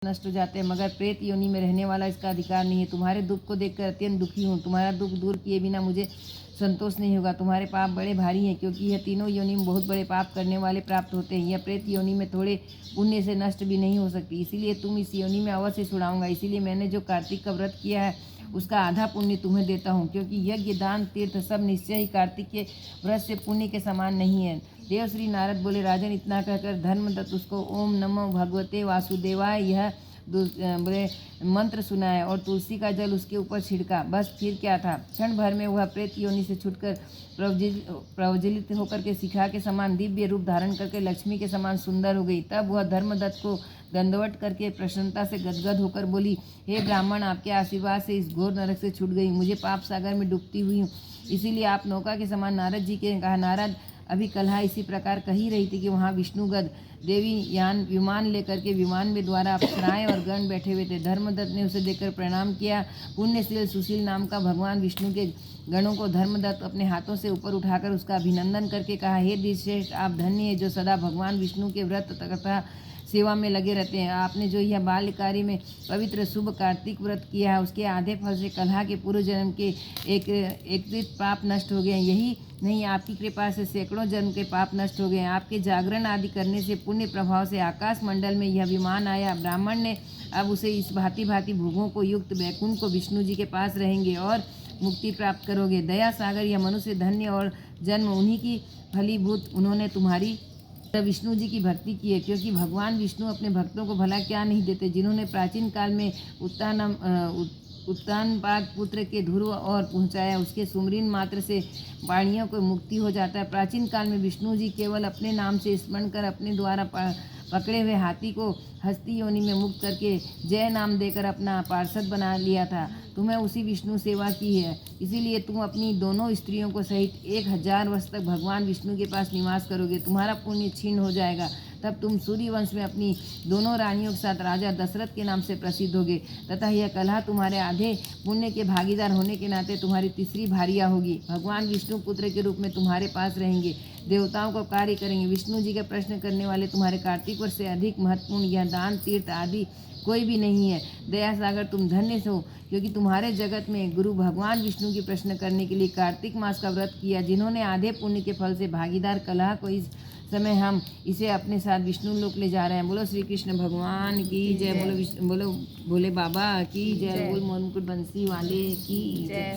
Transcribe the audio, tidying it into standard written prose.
नष्ट हो जाते हैं, मगर प्रेत योनि में रहने वाला इसका अधिकार नहीं है। तुम्हारे दुख को देखकर अत्यंत दुखी हूँ। तुम्हारा दुख दूर किए बिना मुझे संतोष नहीं होगा। तुम्हारे पाप बड़े भारी हैं, क्योंकि यह तीनों योनि में बहुत बड़े पाप करने वाले प्राप्त होते हैं। यह प्रेत योनि में थोड़े पुण्य से नष्ट भी नहीं हो सकती, इसीलिए तुम इस योनि में अवश्य छुड़ाऊंगा। इसीलिए मैंने जो कार्तिक का व्रत किया है उसका आधा पुण्य तुम्हें देता हूँ, क्योंकि यज्ञ दान तीर्थ सब निश्चय ही कार्तिक के व्रत से पुण्य के समान नहीं है। देव श्री नारद बोले, राजन, इतना कहकर धर्मदत्त उसको ओम नमो भगवते वासुदेवाय यह बोले मंत्र सुनाया और तुलसी का जल उसके ऊपर छिड़का। बस फिर क्या था, क्षण भर में वह प्रेत योनि से छूटकर प्रज्वलित होकर के शिखा के समान दिव्य रूप धारण करके लक्ष्मी के समान सुंदर हो गई। तब वह धर्मदत्त को दंडवत करके प्रसन्नता से गदगद होकर बोली, हे ब्राह्मण, आपके आशीर्वाद से इस घोर नरक से छूट गई। मुझे पाप सागर में डूबती हुई हूँ, इसीलिए आप नौका के समान नारद जी के कहा। नारद अभी कलहा इसी प्रकार कही रही थी कि वहाँ विष्णुगद देवी विमान लेकर के विमान में द्वारा अप्सराएं और गण बैठे हुए थे। धर्मदत्त ने उसे देखकर प्रणाम किया। पुण्यशील सुशील नाम का भगवान विष्णु के गणों को धर्मदत्त अपने हाथों से ऊपर उठाकर उसका अभिनंदन करके कहा, हे दिश्रेष्ठ, आप धन्य है जो सदा भगवान विष्णु के व्रत तथा सेवा में लगे रहते हैं। आपने जो यह बाल्यकार्य में पवित्र शुभ कार्तिक व्रत किया है, उसके आधे फल से कलहा के पूर्व जन्म के एक पाप नष्ट हो गए। यही नहीं, आपकी कृपा से सैकड़ों जन्म के पाप नष्ट हो गए। आपके जागरण आदि करने से पुण्य प्रभाव से आकाश मंडल में यह विमान आया। ब्राह्मण ने अब उसे इस भांति भांति भोगों को युक्त वैकुंठ को विष्णु जी के पास रहेंगे और मुक्ति प्राप्त करोगे। दया सागर यह मनुष्य धन्य और जन्म उन्हीं की फलीभूत। उन्होंने तुम्हारी विष्णु जी की भक्ति की है, क्योंकि भगवान विष्णु अपने भक्तों को भला क्या नहीं देते। जिन्होंने प्राचीन काल में उत्तानपाद पुत्र के ध्रुव और पहुँचाया, उसके सुमरीन मात्र से वाणियों को मुक्ति हो जाता है। प्राचीन काल में विष्णु जी केवल अपने नाम से स्मरण कर अपने द्वारा पकड़े हुए हाथी को हस्ती योनि में मुक्त करके जय नाम देकर अपना पार्षद बना लिया था। तुम्हें उसी विष्णु सेवा की है, इसीलिए तुम अपनी दोनों स्त्रियों को सहित 1000 वर्ष तक भगवान विष्णु के पास निवास करोगे। तुम्हारा पुण्य क्षीण हो जाएगा, तब तुम सूर्यवंश में अपनी दोनों रानियों के साथ राजा दशरथ के नाम से प्रसिद्ध होगे, तथा यह कलहा तुम्हारे आधे पुण्य के भागीदार होने के नाते तुम्हारी तीसरी भार्या होगी। भगवान विष्णु पुत्र के रूप में तुम्हारे पास रहेंगे, देवताओं को कार्य करेंगे। विष्णु जी का प्रश्न करने वाले तुम्हारे कार्तिक वर्ष से अधिक महत्वपूर्ण यह दान तीर्थ आदि कोई भी नहीं है। दया सागर, तुम धन्य हो, क्योंकि तुम्हारे जगत में गुरु भगवान विष्णु की प्रश्न करने के लिए कार्तिक मास का व्रत किया। जिन्होंने आधे पुण्य के फल से भागीदार कलहा को इस समय हम इसे अपने साथ विष्णु लोक ले जा रहे हैं। बोलो श्री कृष्ण भगवान की जय, बोलो भोले बाबा की जय, बोल मोहन मुकुट बंसी वाले की जय।